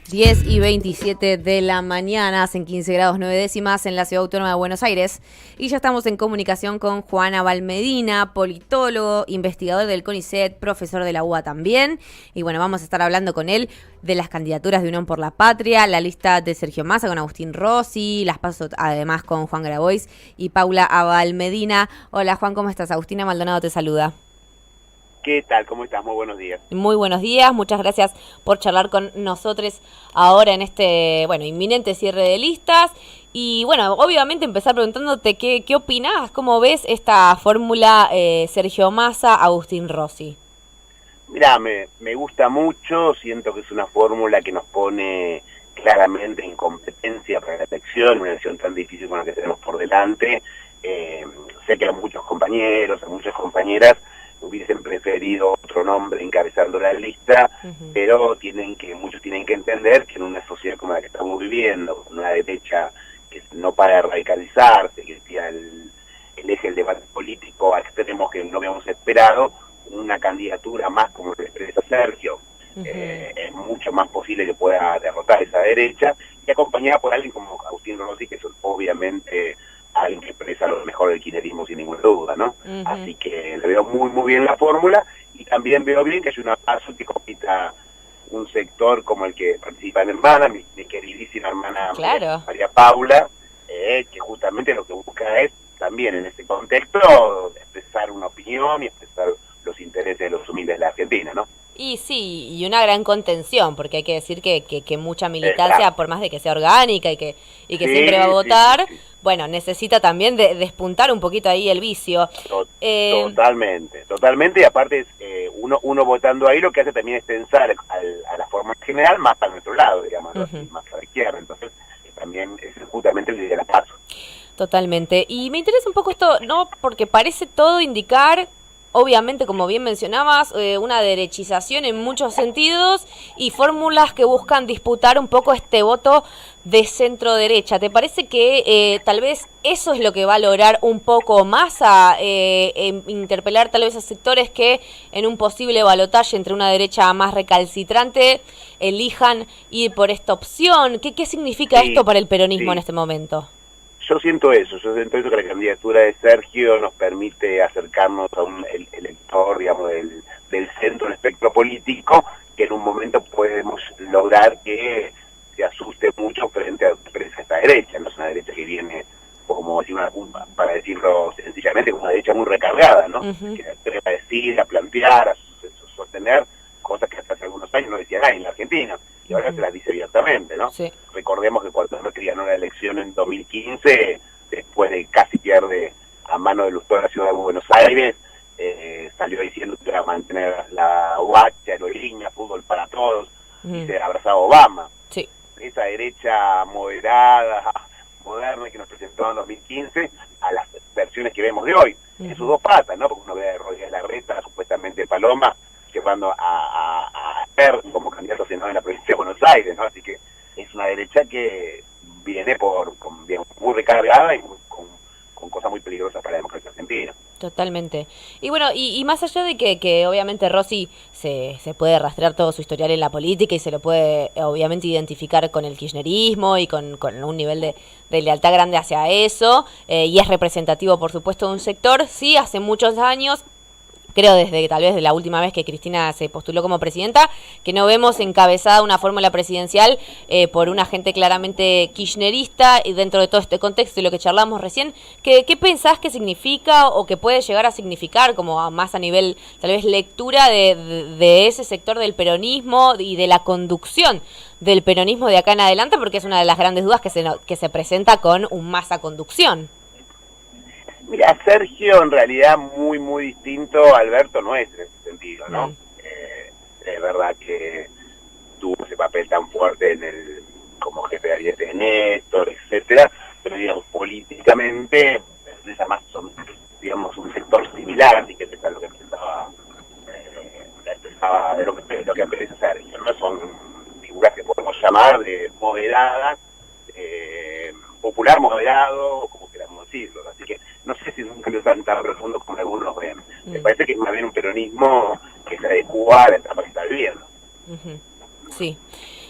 10:27 de la mañana, hacen 15 grados 9 décimas en la Ciudad Autónoma de Buenos Aires. Y ya estamos en comunicación con Juan Abal Medina, politólogo, investigador del CONICET, profesor de la UBA también. Y bueno, vamos a estar hablando con él de las candidaturas de Unión por la Patria, la lista de Sergio Massa con Agustín Rossi, las PASO además con Juan Grabois y Paula Abal Medina. Hola Juan, ¿cómo estás? Agustina Maldonado te saluda. ¿Qué tal? ¿Cómo estás? Muy buenos días. Muy buenos días, muchas gracias por charlar con nosotros ahora en este, inminente cierre de listas. Y bueno, obviamente empezar preguntándote qué opinás, cómo ves esta fórmula Sergio Massa, Agustín Rossi. Mirá, me gusta mucho, siento que es una fórmula que nos pone claramente en competencia para la elección, una elección tan difícil como la que tenemos por delante. Sé que a muchos compañeros, a muchas compañeras hubiesen preferido otro nombre encabezando la lista, pero muchos tienen que entender que en una sociedad como la que estamos viviendo, con una derecha que no para de radicalizarse, que sea el eje del debate político a extremos que no habíamos esperado, una candidatura más como lo expresa Sergio, es mucho más posible que pueda derrotar esa derecha, y acompañada por alguien como Agustín Rossi, que son obviamente alguien que expresa lo mejor del kirchnerismo sin ninguna duda, ¿no? Así que le veo muy, muy bien la fórmula, y también veo bien que hay una PASO que compita un sector como el que participa en Hermana, mi queridísima hermana Claro. María Paula, que justamente lo que busca es también en este contexto expresar una opinión y expresar los intereses de los humildes de la Argentina, ¿no? Y sí, y una gran contención, porque hay que decir que mucha militancia, Claro. por más de que sea orgánica y que Sí, siempre va a votar, sí. bueno, necesita también despuntar un poquito ahí el vicio. Totalmente, y aparte uno votando ahí lo que hace también es tensar a la forma general más para nuestro lado, digamos, más para la izquierda, entonces también es justamente el de la PASO. Totalmente. Y me interesa un poco esto, ¿no? Porque parece todo indicar, obviamente, como bien mencionabas, una derechización en muchos sentidos y fórmulas que buscan disputar un poco este voto de centro derecha. ¿Te parece que tal vez eso es lo que va a lograr un poco más a interpelar tal vez a sectores que en un posible balotaje entre una derecha más recalcitrante elijan ir por esta opción? ¿Qué significa esto para el peronismo en este momento? Yo siento eso que la candidatura de Sergio nos permite acercarnos a un elector, digamos, del centro del espectro político, que en un momento podemos lograr que se asuste mucho frente a esta derecha. No es una derecha que viene, como decir para decirlo sencillamente, como una derecha muy recargada, ¿no? Que se atreve a decir, a plantear, a sostener cosas que hasta hace algunos años no decía nadie en la Argentina, y ahora se las dice abiertamente, ¿no? Sí. Recordemos que cuando Macri ganó la elección en 2015, después de casi pierde a mano de toda la ciudad de Buenos Aires, salió diciendo que iba a mantener la UH, aerolínea, fútbol para todos, y se abrazaba a Obama. Sí. Esa derecha moderada, moderna que nos presentó en 2015, a las versiones que vemos de hoy, en sus dos patas, ¿no? Porque uno ve a Rodríguez Larreta, supuestamente Paloma, llevando a Per como candidato a senador en la provincia de Buenos Aires, ¿no? Así que es una derecha que viene muy recargada y con cosas muy peligrosas para la democracia argentina. Totalmente. Y bueno, y más allá de que obviamente Rossi se puede rastrear todo su historial en la política y se lo puede obviamente identificar con el kirchnerismo y con un nivel de lealtad grande hacia eso, y es representativo por supuesto de un sector, sí, hace muchos años, creo desde tal vez de la última vez que Cristina se postuló como presidenta, que no vemos encabezada una fórmula presidencial por una gente claramente kirchnerista, y dentro de todo este contexto y lo que charlamos recién, ¿qué pensás que significa o que puede llegar a significar como más a nivel tal vez lectura de ese sector del peronismo y de la conducción del peronismo de acá en adelante? Porque es una de las grandes dudas que se presenta con un Massa conducción. Mira, Sergio en realidad muy, muy distinto a Alberto no es en ese sentido, ¿no? Es verdad que tuvo ese papel tan fuerte como jefe de gabinete de Néstor, etcétera, pero digamos, políticamente, son, digamos, un sector similar, así que es lo que pensaba lo que empieza Sergio, ¿no? Son figuras que podemos llamar de moderadas, popular moderado, como queramos decirlo, así que no sé si es un cambio tan profundo como algunos ven. Me parece que es más bien un peronismo que se adecua a la etapa que está viviendo. Sí.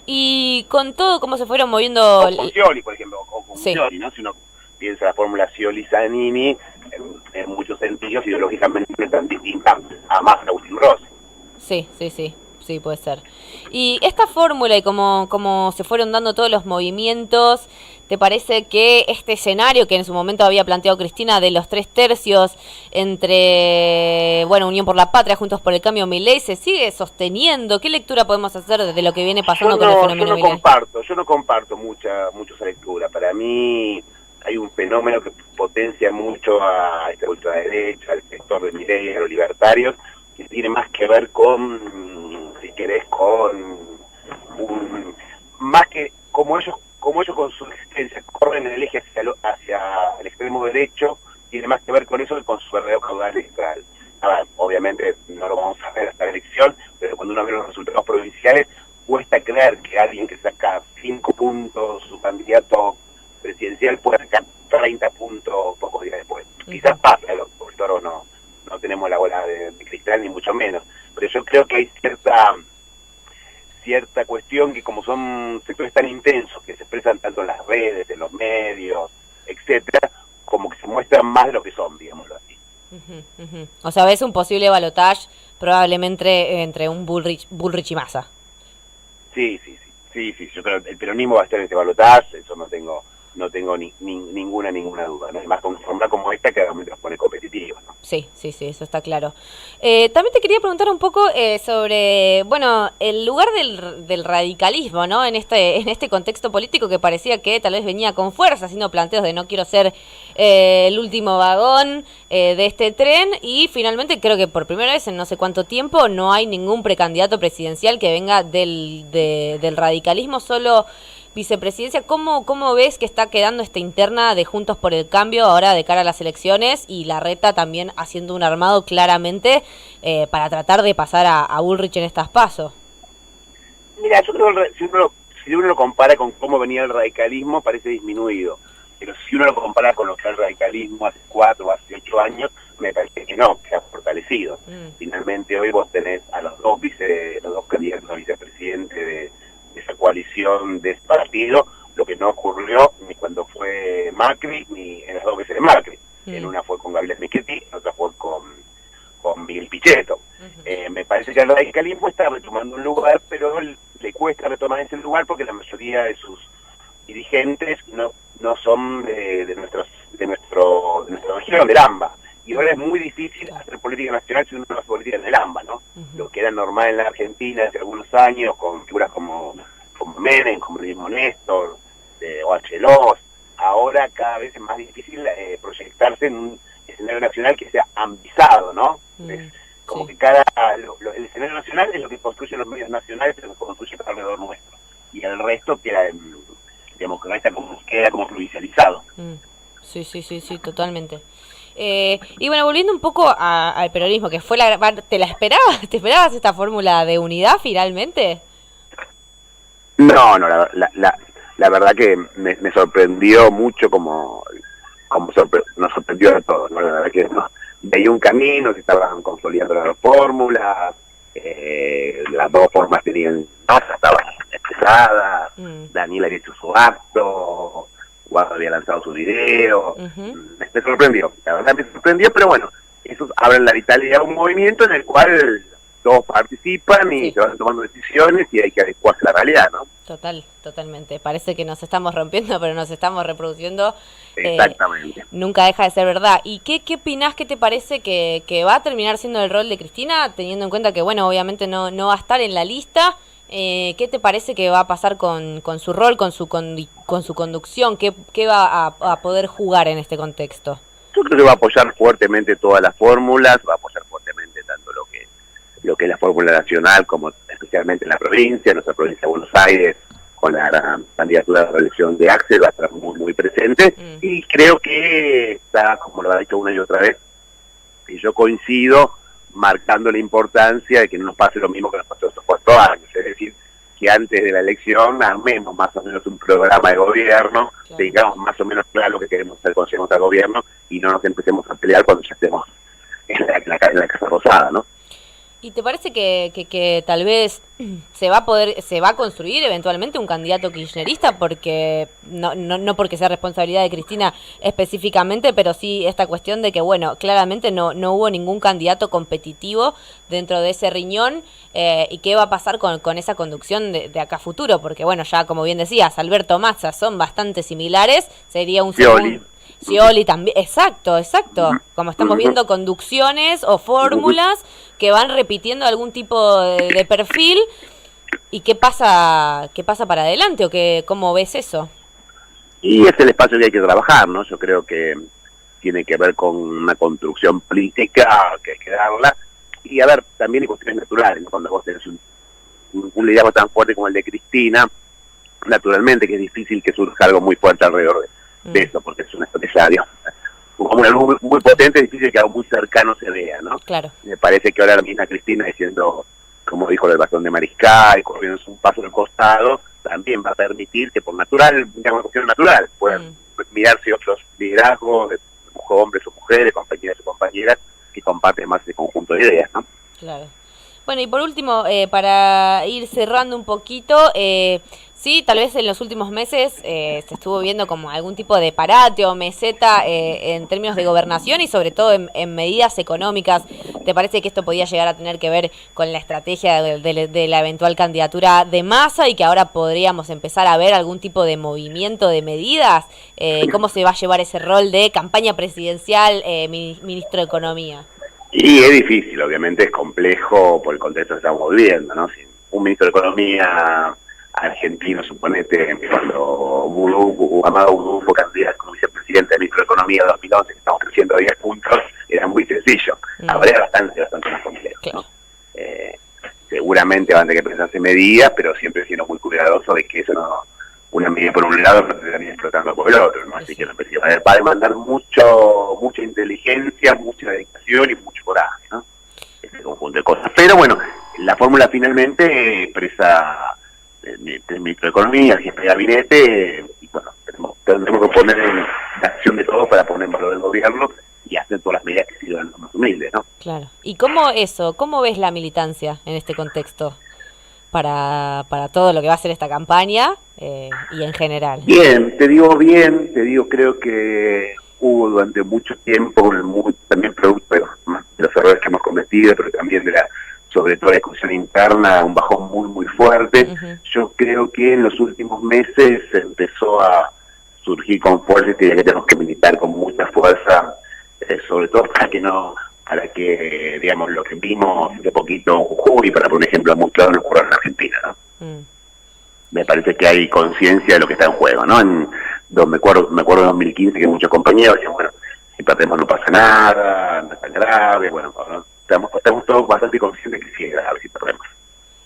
Y con todo cómo se fueron moviendo... O con Scioli, por ejemplo, o con Sí. Scioli, ¿no? Si uno piensa la fórmula Scioli-Zanini, en muchos sentidos, ideológicamente no es tan distinta a más Agustín Rossi. Sí, puede ser. Y esta fórmula y como se fueron dando todos los movimientos, ¿te parece que este escenario que en su momento había planteado Cristina de los 3/3 entre, bueno, Unión por la Patria, Juntos por el Cambio, Milei, se sigue sosteniendo? ¿Qué lectura podemos hacer de lo que viene pasando con el fenómeno Milei? Yo no comparto mucho esa lectura. Para mí hay un fenómeno que potencia mucho a esta ultraderecha, al sector de Milei, a los libertarios, que tiene más que ver con, si querés, más que como ellos con su existencia corren en el eje hacia el extremo derecho, tiene más que ver con eso que con su verdadero caudal electoral. Obviamente no lo vamos a ver hasta la elección, pero cuando uno ve los resultados provinciales, cuesta creer que alguien que saca 5 puntos, su candidato presidencial, pueda sacar 30 puntos pocos días después. Quizás pasa, por eso no tenemos la bola de cristal, ni mucho menos. Pero yo creo que hay cierta cuestión que, como son sectores tan intensos que se expresan tanto en las redes, en los medios, etcétera, como que se muestran más de lo que son, digámoslo así. O sea, ves un posible balotaje probablemente entre un Bullrich y Massa. Sí, yo creo que el peronismo va a estar en ese balotaje, eso no tengo ninguna duda, ¿no? Además con una fórmula como esta que realmente nos pone competitivos, ¿no? Sí, eso está claro. También te quería preguntar un poco sobre, bueno, el lugar del radicalismo, ¿no? En este contexto político que parecía que tal vez venía con fuerza, haciendo planteos de no quiero ser el último vagón de este tren, y finalmente creo que por primera vez en no sé cuánto tiempo no hay ningún precandidato presidencial que venga del radicalismo, solo vicepresidencia. ¿Cómo ves que está quedando esta interna de Juntos por el Cambio ahora de cara a las elecciones, y Larreta también haciendo un armado claramente para tratar de pasar a Bullrich en estas PASO? Mira, yo creo que si uno lo compara con cómo venía el radicalismo, parece disminuido. Pero si uno lo compara con lo que era el radicalismo hace 4 o hace 8 años, me parece que no, que ha fortalecido. Finalmente hoy vos tenés a los dos candidatos a vicepresidente de esa coalición de ese partido, lo que no ocurrió ni cuando fue Macri, ni en las 2 veces de Macri. En una fue con Gabriel Michetti, en otra fue con Miguel Pichetto. Me parece que el radicalismo está retomando un lugar, pero le cuesta retomar ese lugar porque la mayoría de sus dirigentes no son de nuestra región, del AMBA. Y ahora es muy difícil hacer política nacional si uno no hace política en el AMBA, ¿no? Lo que era normal en la Argentina hace algunos años, con figuras como Menem, como el mismo Néstor, o H2, ahora cada vez es más difícil proyectarse en un escenario nacional que sea ambizado, ¿no? Es como que el escenario nacional es lo que construyen los medios nacionales, es lo que construye alrededor nuestro. Y el resto queda como provincializado. Sí, totalmente. Y bueno, volviendo un poco al peronismo, que fue ¿te esperabas? ¿Te esperabas esta fórmula de unidad finalmente? No, la verdad que me sorprendió mucho como nos sorprendió a todos, ¿no? La verdad que veía un camino, se estaban consolidando las 2 fórmulas, las 2 formas tenían Massa, estaban expresadas, Daniel había hecho su acto, Guado había lanzado su video. Me sorprendió, la verdad me sorprendió, pero bueno, eso abre la vitalidad de un movimiento en el cual todos participan y se van tomando decisiones y hay que adecuarse a la realidad, ¿no? Totalmente. Parece que nos estamos rompiendo, pero nos estamos reproduciendo. Exactamente. Nunca deja de ser verdad. ¿Y qué opinás, qué te parece que va a terminar siendo el rol de Cristina, teniendo en cuenta que, bueno, obviamente no va a estar en la lista? ¿Qué te parece que va a pasar con su rol, con su conducción? ¿Qué va a poder jugar en este contexto? Yo creo que va a apoyar fuertemente todas las fórmulas, va a apoyar fuertemente tanto lo que es la fórmula nacional, como especialmente en la provincia, nuestra provincia de Buenos Aires, con la candidatura de la reelección de Axel, va a estar muy presente, y creo que está, como lo ha dicho una y otra vez, y yo coincido, marcando la importancia de que no nos pase lo mismo que nos pasó estos 4 años, es decir, que antes de la elección armemos más o menos un programa de gobierno, tengamos más o menos claro lo que queremos hacer con el gobierno, y no nos empecemos a pelear cuando ya estemos en la Casa Rosada, ¿no? ¿Y te parece que tal vez se va a construir eventualmente un candidato kirchnerista? Porque no porque sea responsabilidad de Cristina específicamente, pero sí esta cuestión de que, bueno, claramente no hubo ningún candidato competitivo dentro de ese riñón, y qué va a pasar con esa conducción de acá a futuro, porque, bueno, ya como bien decías, Alberto Massa son bastante similares, sería un segundo... Scioli también, exacto. Como estamos viendo conducciones o fórmulas que van repitiendo algún tipo de perfil. ¿Y qué pasa para adelante o cómo ves eso? Y es el espacio que hay que trabajar, ¿no? Yo creo que tiene que ver con una construcción política que hay que darla. Y a ver, también hay cuestiones naturales, ¿no? Cuando vos tenés un liderazgo tan fuerte como el de Cristina, naturalmente que es difícil que surja algo muy fuerte alrededor de eso, porque es una estrategia, digamos, como algo muy potente, es difícil que algo muy cercano se vea, ¿no? Claro. Me parece que ahora la misma Cristina diciendo, como dijo del bastón de Mariscal, corriendo un paso al costado, también va a permitir que por natural, una cuestión natural, puedan mirarse otros liderazgos de hombres o mujeres, compañeras o compañeras, que comparten más ese conjunto de ideas, ¿no? Claro. Bueno, y por último, para ir cerrando un poquito, sí, tal vez en los últimos meses se estuvo viendo como algún tipo de parate o meseta en términos de gobernación y sobre todo en medidas económicas. ¿Te parece que esto podía llegar a tener que ver con la estrategia de la eventual candidatura de Massa y que ahora podríamos empezar a ver algún tipo de movimiento de medidas? ¿Cómo se va a llevar ese rol de campaña presidencial, ministro de Economía? Y es difícil, obviamente es complejo por el contexto que estamos viviendo, ¿no? Si un ministro de Economía argentino, suponete, cuando Amado Boudou fue candidato como vicepresidente de ministro de Economía en 2011, que estamos creciendo a 10 puntos, era muy sencillo. Ahora es bastante más complejo, ¿no? Seguramente van a tener que pensarse medidas, pero siempre siendo muy cuidadoso de que eso no... Una medida por un lado, pero termina explotando por el otro, ¿no? Así que va a demandar mucha inteligencia, mucha dedicación y mucho coraje, ¿no? Este conjunto de cosas. Pero bueno, la fórmula finalmente expresa el ministro de Economía, el jefe de gabinete, y bueno, tendremos que poner en acción de todo para poner en valor el gobierno y hacer todas las medidas que sirvan los más humildes, ¿no? Claro. ¿Y cómo ves la militancia en este contexto para todo lo que va a ser esta campaña y en general? Bien, te digo, creo que hubo durante mucho tiempo, también producto de los errores que hemos cometido, pero también sobre todo la discusión interna, un bajón muy fuerte. Yo creo que en los últimos meses empezó a surgir con fuerza y que tenemos que militar con mucha fuerza, sobre todo para que digamos lo que vimos de poquito en Jujuy, para poner un ejemplo muy claro, no ocurra en Argentina, ¿no? Me parece que hay conciencia de lo que está en juego, ¿no? Me acuerdo en 2015 que muchos compañeros decían, bueno, si perdemos no pasa nada, no es tan grave, bueno, estamos todos bastante conscientes que sí es grave si perdemos.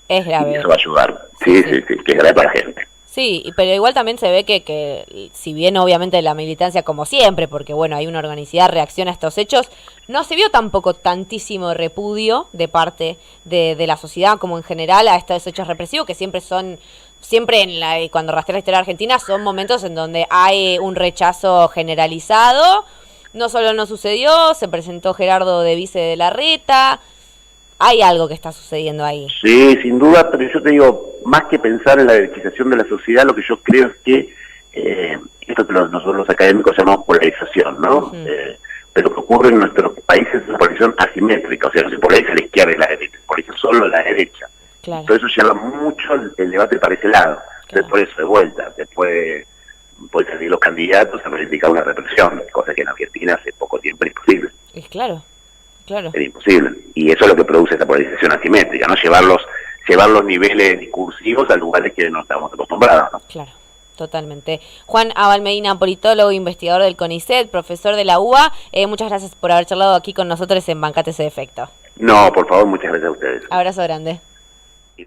Es grave. Y eso va a ayudar, sí, que es grave para la gente. Sí, pero igual también se ve que si bien obviamente la militancia, como siempre, porque bueno, hay una organicidad, reacciona a estos hechos, no se vio tampoco tantísimo repudio de parte de la sociedad como en general a estos hechos represivos, que cuando rastrea la historia argentina son momentos en donde hay un rechazo generalizado. No solo no sucedió, se presentó Gerardo de Vice de Larreta. Hay algo que está sucediendo ahí. Sí, sin duda, pero yo te digo, más que pensar en la derechización de la sociedad, lo que yo creo es que esto que nosotros los académicos llamamos polarización, ¿no? Pero lo que ocurre en nuestros países es una polarización asimétrica, o sea, no se polariza la izquierda y la derecha, se polariza solo la derecha. Claro. Entonces eso lleva mucho el debate para ese lado. Entonces por eso de vuelta, se puede salir los candidatos a reivindicar una represión, cosa que en Argentina hace poco tiempo era imposible. Es claro. Es imposible. Y eso es lo que produce esta polarización asimétrica, ¿no? Llevar los niveles discursivos a lugares que no estamos acostumbrados, ¿no? Claro, totalmente. Juan Abal Medina, politólogo, investigador del CONICET, profesor de la UBA, muchas gracias por haber charlado aquí con nosotros en Bancate ese Defecto. No, por favor, muchas gracias a ustedes. Abrazo grande. Sí.